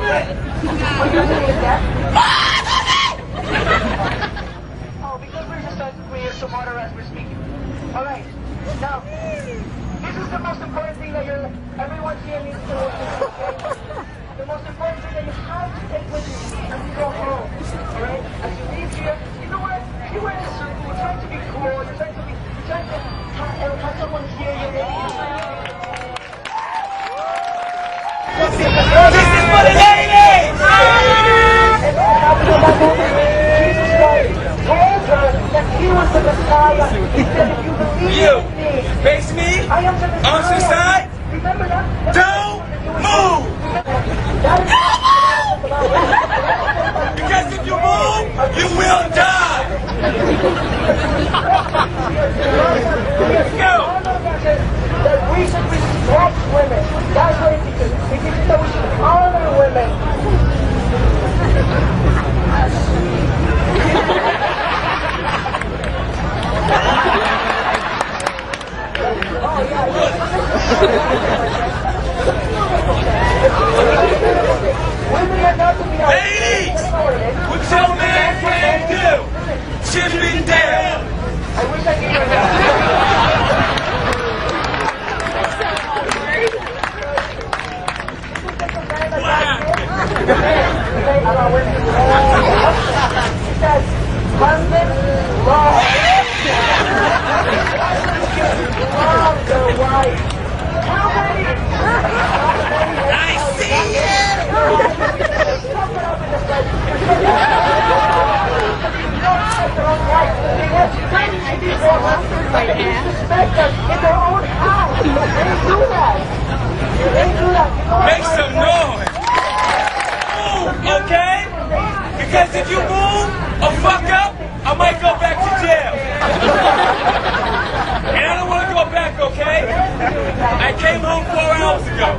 Oh, because we're just we're some order as we're speaking. All right. Now, this is the most important thing that everyone here needs to know. The most important thing that you have to take with you as you go home. All right? As you leave here, you know what? You wear this suit. You're trying to be cool. You're trying to have someone hear you. This is for the ladies! Jesus Christ told her that he was the Messiah. He said, if you believe in me, face me, I am the Messiah. arms to the side, remember that? don't move! Because if you move, you will die! Let's go! That we should respect women. That's what it teaches. It teaches that we should honor women. Ladies! What your man can do? Chip it down! I wish I could hear that. He says, husband, love. Love your wife. How many? I see it! Respect them in their own house. They do that. They do that. Make some noise! Move, okay? Because if you move or fuck up, I might go back to jail. And I don't want to go back, okay? I came home 4 hours ago.